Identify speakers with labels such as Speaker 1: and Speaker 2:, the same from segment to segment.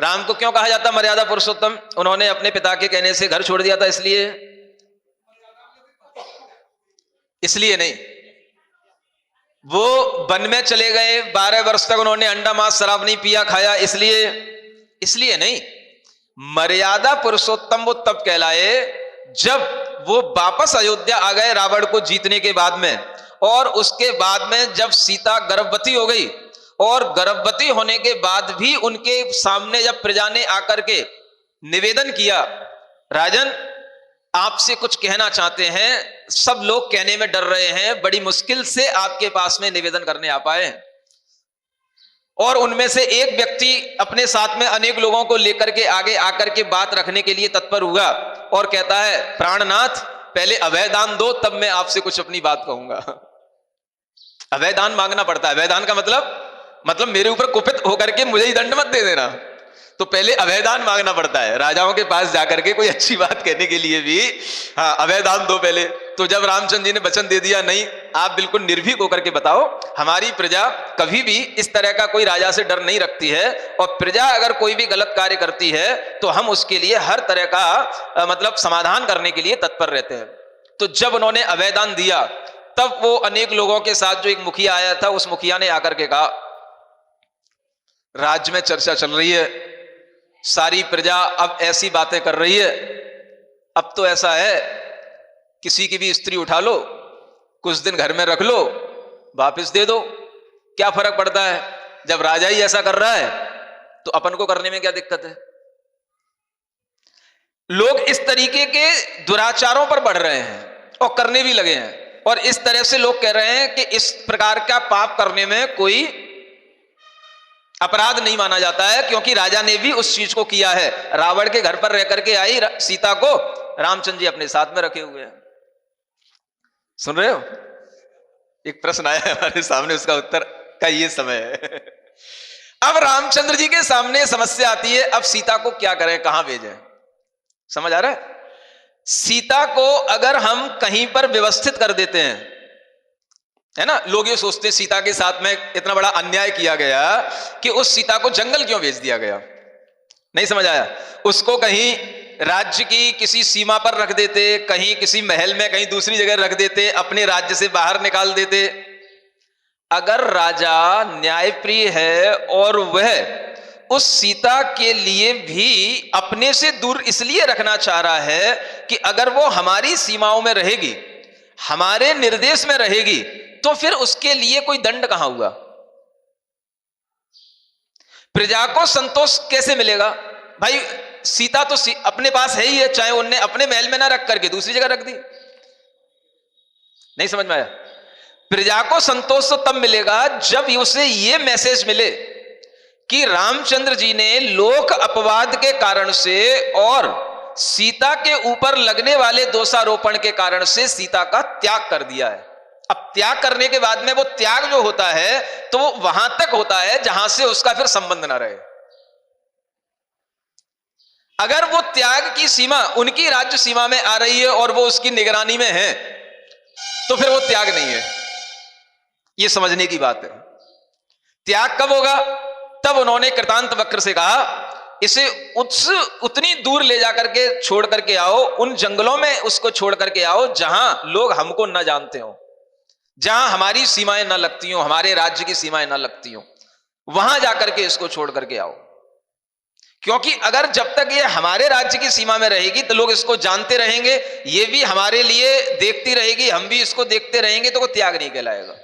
Speaker 1: राम को क्यों कहा जाता मर्यादा पुरुषोत्तम? उन्होंने अपने पिता के कहने से घर छोड़ दिया था, इसलिए नहीं। वो वन में चले गए, 12 वर्ष तक उन्होंने अंडा मांस शराब नहीं पिया खाया, इसलिए नहीं। मर्यादा पुरुषोत्तम वो तब कहलाए जब वो वापस अयोध्या आ गए रावण को जीतने के बाद में, और उसके बाद में जब सीता गर्भवती हो गई, और गर्भवती होने के बाद भी उनके सामने जब प्रजा ने आकर के निवेदन किया, राजन आपसे कुछ कहना चाहते हैं, सब लोग कहने में डर रहे हैं, बड़ी मुश्किल से आपके पास में निवेदन करने आ पाए। और उनमें से एक व्यक्ति अपने साथ में अनेक लोगों को लेकर के आगे आकर के बात रखने के लिए तत्पर हुआ और कहता है, प्राणनाथ पहले अभयदान दो, तब मैं आपसे कुछ अपनी बात कहूंगा। अभयदान मांगना पड़ता है। अभयदान का मतलब मेरे ऊपर कुपित होकर के मुझे ही दंड मत दे देना, तो पहले अभयदान मांगना पड़ता है। राजाओं के पास जाकर के कोई अच्छी बात कहने के लिए भी हाँ अभयदान दो पहले। तो जब रामचंद्र जी ने वचन दे दिया, नहीं आप बिल्कुल निर्भीक होकर के बताओ, हमारी प्रजा कभी भी इस तरह का कोई राजा से डर नहीं रखती है, और प्रजा अगर कोई भी गलत कार्य करती है तो हम उसके लिए हर तरह का मतलब समाधान करने के लिए तत्पर रहते हैं। तो जब उन्होंने अभयदान दिया, तब वो अनेक लोगों के साथ जो एक मुखिया आया था, उस मुखिया ने आकर के कहा, राज्य में चर्चा चल रही है, सारी प्रजा अब ऐसी बातें कर रही है, अब तो ऐसा है किसी की भी स्त्री उठा लो, कुछ दिन घर में रख लो, वापस दे दो, क्या फर्क पड़ता है? जब राजा ही ऐसा कर रहा है तो अपन को करने में क्या दिक्कत है? लोग इस तरीके के दुराचारों पर बढ़ रहे हैं और करने भी लगे हैं, और इस तरह से लोग कह रहे हैं कि इस प्रकार का पाप करने में कोई अपराध नहीं माना जाता है, क्योंकि राजा ने भी उस चीज को किया है। रावण के घर पर रह करके आई सीता को रामचंद्र जी अपने साथ में रखे हुए हैं। सुन रहे हो? एक प्रश्न आया है हमारे सामने, उसका उत्तर का ये समय है। अब रामचंद्र जी के सामने समस्या आती है, अब सीता को क्या करें, कहां भेजें? समझ आ रहा है? सीता को अगर हम कहीं पर व्यवस्थित कर देते हैं, है ना, लोग ये सोचते हैं सीता के साथ में इतना बड़ा अन्याय किया गया कि उस सीता को जंगल क्यों भेज दिया गया? नहीं समझ आया? उसको कहीं राज्य की किसी सीमा पर रख देते, कहीं किसी महल में, कहीं दूसरी जगह रख देते, अपने राज्य से बाहर निकाल देते। अगर राजा न्यायप्रिय है और वह उस सीता के लिए भी अपने से दूर इसलिए रखना चाह रहा है कि अगर वो हमारी सीमाओं में रहेगी, हमारे निर्देश में रहेगी, तो फिर उसके लिए कोई दंड कहां हुआ? प्रजा को संतोष कैसे मिलेगा? भाई सीता तो अपने पास है ही है, चाहे उनने अपने महल में ना रख करके दूसरी जगह रख दी। नहीं समझ में आया? प्रजा को संतोष तो तब मिलेगा जब उसे यह मैसेज मिले कि रामचंद्र जी ने लोक अपवाद के कारण से और सीता के ऊपर लगने वाले दोषारोपण के कारण से सीता का त्याग कर दिया है। अब त्याग करने के बाद में वो त्याग जो होता है तो वो वहां तक होता है जहां से उसका फिर संबंध ना रहे। अगर वो त्याग की सीमा उनकी राज्य सीमा में आ रही है और वो उसकी निगरानी में है, तो फिर वो त्याग नहीं है। ये समझने की बात है। त्याग कब होगा? तब उन्होंने कृतांत वक्र से कहा, इसे उतनी दूर ले जाकर के छोड़ करके आओ, उन जंगलों में उसको छोड़ करके आओ जहां लोग हमको न जानते हो, जहां हमारी सीमाएं न लगती हो, हमारे राज्य की सीमाएं न लगती हो, वहां जाकर के इसको छोड़ करके आओ। क्योंकि अगर जब तक ये हमारे राज्य की सीमा में रहेगी तो लोग इसको जानते रहेंगे, ये भी हमारे लिए देखती रहेगी, हम भी इसको देखते रहेंगे, तो वो त्याग नहीं कहलाएगा।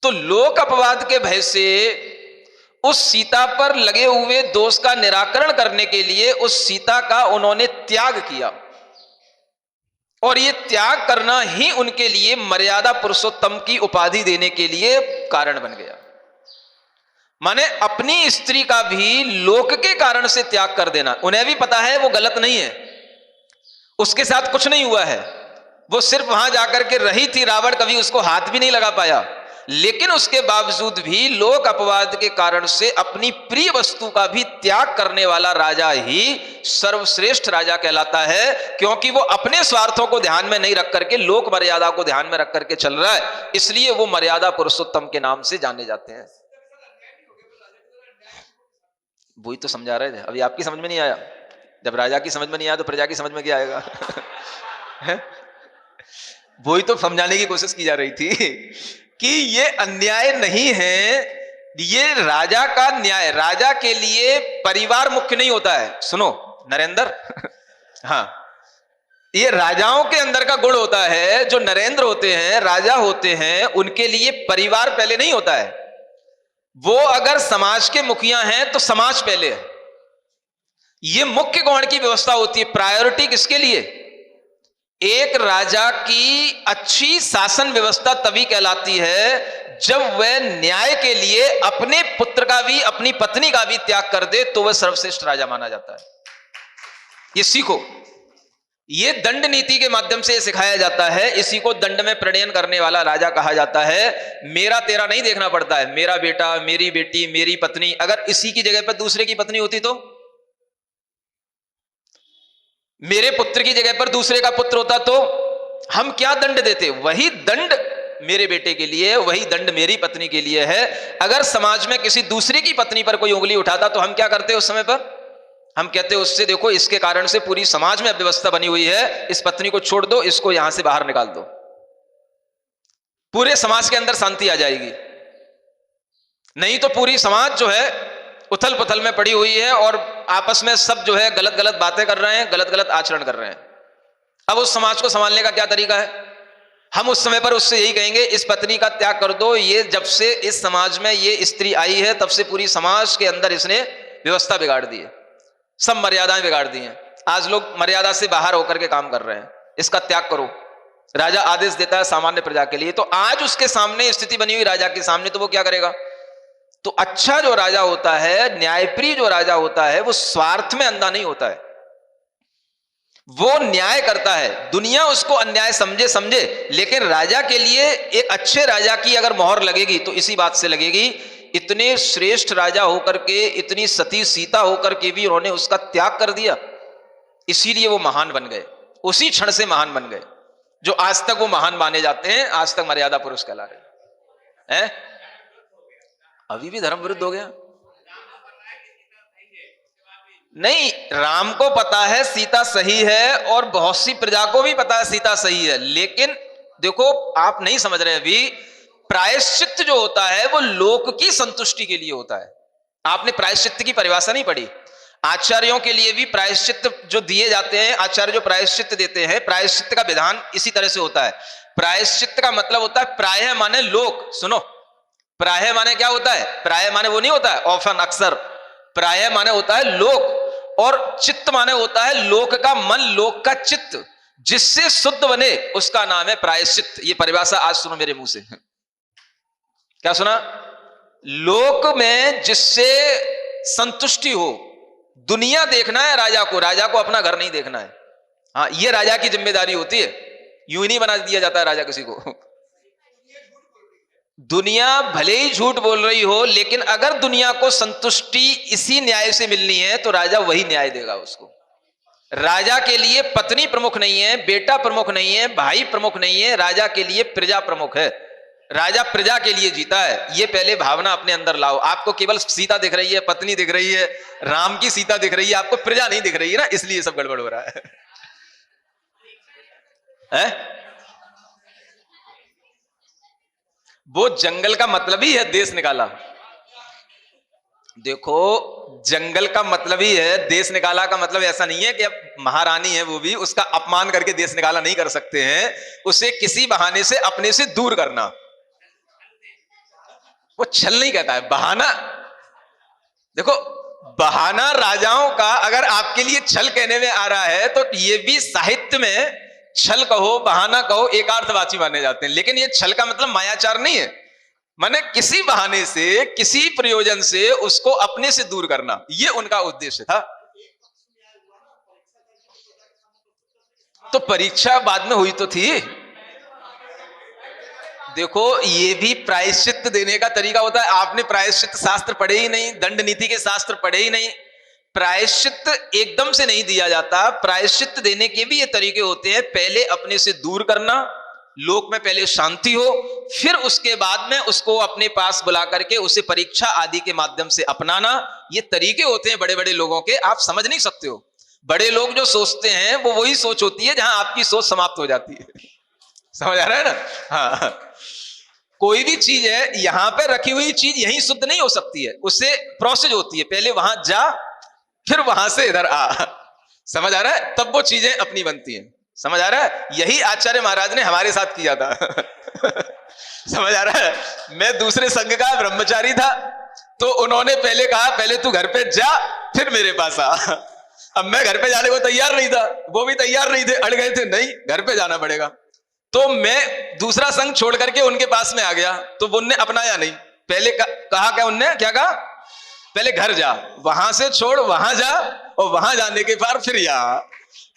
Speaker 1: तो लोक अपवाद के भय से उस सीता पर लगे हुए दोष का निराकरण करने के लिए उस सीता का उन्होंने त्याग किया, और ये त्याग करना ही उनके लिए मर्यादा पुरुषोत्तम की उपाधि देने के लिए कारण बन गया। माने अपनी स्त्री का भी लोक के कारण से त्याग कर देना। उन्हें भी पता है वो गलत नहीं है, उसके साथ कुछ नहीं हुआ है, वो सिर्फ वहां जाकर के रही थी, रावण कभी उसको हाथ भी नहीं लगा पाया, लेकिन उसके बावजूद भी लोक अपवाद के कारण से अपनी प्रिय वस्तु का भी त्याग करने वाला राजा ही सर्वश्रेष्ठ राजा कहलाता है, क्योंकि वो अपने स्वार्थों को ध्यान में नहीं रख करके लोक मर्यादा को ध्यान में रख करके चल रहा है, इसलिए वो मर्यादा पुरुषोत्तम के नाम से जाने जाते हैं। वही तो समझा रहे थे, अभी आपकी समझ में नहीं आया। जब राजा की समझ में नहीं आया तो प्रजा की समझ में क्या आएगा? वही तो समझाने की कोशिश की जा रही थी कि ये अन्याय नहीं है, ये राजा का न्याय। राजा के लिए परिवार मुख्य नहीं होता है। सुनो नरेंद्र, हाँ, ये राजाओं के अंदर का गुण होता है। जो नरेंद्र होते हैं, राजा होते हैं, उनके लिए परिवार पहले नहीं होता है। वो अगर समाज के मुखिया हैं तो समाज पहले है। ये मुख्य गौण की व्यवस्था होती है। प्रायोरिटी किसके लिए? एक राजा की अच्छी शासन व्यवस्था तभी कहलाती है जब वह न्याय के लिए अपने पुत्र का भी, अपनी पत्नी का भी त्याग कर दे, तो वह सर्वश्रेष्ठ राजा माना जाता है। ये सीखो, ये दंड नीति के माध्यम से सिखाया जाता है। इसी को दंड में प्रणयन करने वाला राजा कहा जाता है। मेरा तेरा नहीं देखना पड़ता है। मेरा बेटा, मेरी बेटी, मेरी पत्नी, अगर इसी की जगह पर दूसरे की पत्नी होती तो, मेरे पुत्र की जगह पर दूसरे का पुत्र होता तो हम क्या दंड देते? वही दंड मेरे बेटे के लिए, वही दंड मेरी पत्नी के लिए है। अगर समाज में किसी दूसरे की पत्नी पर कोई उंगली उठाता तो हम क्या करते उस समय पर? हम कहते उससे देखो, इसके कारण से पूरी समाज में अव्यवस्था बनी हुई है, इस पत्नी को छोड़ दो, इसको यहां से बाहर निकाल दो, पूरे समाज के अंदर शांति आ जाएगी। नहीं तो पूरी समाज जो है उथल पुथल में पड़ी हुई है और आपस में सब जो है गलत गलत बातें कर रहे हैं, गलत गलत आचरण कर रहे हैं। अब उस समाज को संभालने का क्या तरीका है? हम उस समय पर उससे यही कहेंगे, इस पत्नी का त्याग कर दो। ये जब से इस समाज में ये स्त्री आई है तब से पूरी समाज के अंदर इसने व्यवस्था बिगाड़ दी है, सब मर्यादाएं बिगाड़ दी हैं। आज लोग मर्यादा से बाहर होकर के काम कर रहे हैं। इसका त्याग करो। राजा आदेश देता है सामान्य प्रजा के लिए, तो आज उसके सामने स्थिति बनी हुई राजा के सामने, तो वो क्या करेगा? तो अच्छा जो राजा होता है, न्यायप्रिय जो राजा होता है, वो स्वार्थ में अंधा नहीं होता है, वो न्याय करता है। दुनिया उसको अन्याय समझे, लेकिन राजा के लिए, एक अच्छे राजा की अगर मोहर लगेगी तो इसी बात से लगेगी, इतने श्रेष्ठ राजा होकर के, इतनी सती सीता होकर के भी उन्होंने उसका त्याग कर दिया, इसीलिए वो महान बन गए। उसी क्षण से महान बन गए। जो आज तक वो महान माने जाते हैं, आज तक मर्यादा पुरुष कहला रहे हैं। अभी भी धर्म विरुद्ध हो गया? नहीं, राम को पता है सीता सही है और बहुत सी प्रजा को भी पता है सीता सही है, लेकिन देखो आप नहीं समझ रहे। अभी प्रायश्चित जो होता है वो लोक की संतुष्टि के लिए होता है। आपने प्रायश्चित की परिभाषा नहीं पढ़ी। आचार्यों के लिए भी प्रायश्चित जो दिए जाते हैं, आचार्य जो प्रायश्चित देते हैं, प्रायश्चित का विधान इसी तरह से होता है। प्रायश्चित का मतलब होता है प्रायः माने लोक। सुनो, प्रायः माने क्या होता है? प्रायः माने वो नहीं होता है ऑफन, अक्सर। प्रायः माने होता है लोक, और चित्त माने होता है लोक का मन, लोक का चित्त, जिससे शुद्ध बने उसका नाम है प्रायश्चित। ये परिभाषा आज सुनो मेरे मुंह से। क्या सुना? लोक में जिससे संतुष्टि हो। दुनिया देखना है राजा को, राजा को अपना घर नहीं देखना है। हाँ, ये राजा की जिम्मेदारी होती है। यूं ही नहीं बना दिया जाता है राजा किसी को। दुनिया भले ही झूठ बोल रही हो, लेकिन अगर दुनिया को संतुष्टि इसी न्याय से मिलनी है तो राजा वही न्याय देगा उसको। राजा के लिए पत्नी प्रमुख नहीं है, बेटा प्रमुख नहीं है, भाई प्रमुख नहीं है, राजा के लिए प्रजा प्रमुख है। राजा प्रजा के लिए जीता है। ये पहले भावना अपने अंदर लाओ। आपको केवल सीता दिख रही है, पत्नी दिख रही है, राम की सीता दिख रही है, आपको प्रजा नहीं दिख रही है ना, इसलिए सब गड़बड़ हो रहा है? वो जंगल का मतलब ही है देश निकाला। देखो, जंगल का मतलब ही है देश निकाला। का मतलब ऐसा नहीं है कि अब महारानी है वो भी उसका अपमान करके देश निकाला नहीं कर सकते हैं, उसे किसी बहाने से अपने से दूर करना। वो छल नहीं कहता है, बहाना। देखो, बहाना राजाओं का अगर आपके लिए छल कहने में आ रहा है तो ये भी साहित्य में छल कहो, बहाना कहो, एकार्थवाची माने जाते हैं। लेकिन ये छल का मतलब मायाचार नहीं है। माने किसी बहाने से, किसी प्रयोजन से उसको अपने से दूर करना, ये उनका उद्देश्य था। तो परीक्षा बाद में हुई तो थी। देखो, ये भी प्रायश्चित देने का तरीका होता है। आपने प्रायश्चित शास्त्र पढ़े ही नहीं, दंड नीति के शास्त्र पढ़े ही नहीं। प्रायश्चित एकदम से नहीं दिया जाता। प्रायश्चित देने के भी ये तरीके होते हैं। पहले अपने से दूर करना, लोक में पहले शांति हो, फिर उसके बाद में उसको अपने पास बुला करके उसे परीक्षा आदि के माध्यम से अपनाना। ये तरीके होते हैं बड़े बड़े लोगों के, आप समझ नहीं सकते हो। बड़े लोग जो सोचते हैं वो वही सोच होती है जहां आपकी सोच समाप्त हो जाती है। समझ आ रहा है ना? हाँ, कोई भी चीज है, यहां पे रखी हुई चीज यहीं शुद्ध नहीं हो सकती है, उससे प्रोसेस होती है, पहले वहां जा फिर वहां से इधर आ। समझ आ रहा है? तब वो चीजें अपनी बनती हैं। समझ आ रहा है? यही आचार्य महाराज ने हमारे साथ किया था। समझ आ रहा है? मैं दूसरे संघ का ब्रह्मचारी था, तो उन्होंने पहले कहा पहले तू घर पे जा फिर मेरे पास आ। अब मैं घर पे जाने को तैयार नहीं था, वो भी तैयार नहीं थे, अड़ गए थे, नहीं घर पे जाना पड़ेगा। तो मैं दूसरा संघ छोड़ करके उनके पास में आ गया, तो उनने अपनाया नहीं। पहले कहा क्या उनने, क्या कहा? पहले घर जा, वहां से छोड़ वहां जा, और वहां जाने के बाद फिर यहाँ।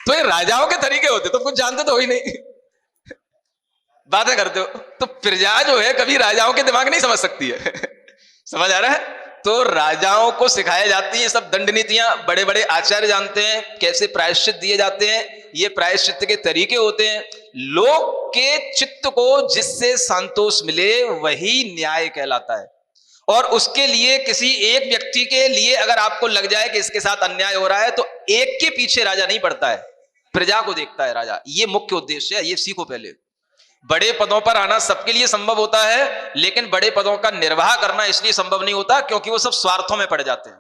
Speaker 1: तो ये राजाओं के तरीके होते, तो कुछ जानते तो हो ही नहीं, बातें करते हो। तो प्रजा जो है कभी राजाओं के दिमाग नहीं समझ सकती है। समझ आ रहा है? तो राजाओं को सिखाया जाती है सब दंड नीतियां, बड़े बड़े आचार्य जानते हैं कैसे प्रायश्चित दिए जाते हैं, ये प्रायश्चित के तरीके होते हैं। लोग के चित्त को जिससे संतोष मिले वही न्याय कहलाता है। और उसके लिए किसी एक व्यक्ति के लिए अगर आपको लग जाए कि इसके साथ अन्याय हो रहा है, तो एक के पीछे राजा नहीं पड़ता है, प्रजा को देखता है राजा। ये मुख्य उद्देश्य है, ये सीखो पहले। बड़े पदों पर आना सबके लिए संभव होता है, लेकिन बड़े पदों का निर्वाह करना इसलिए संभव नहीं होता क्योंकि वो सब स्वार्थों में पड़ जाते हैं।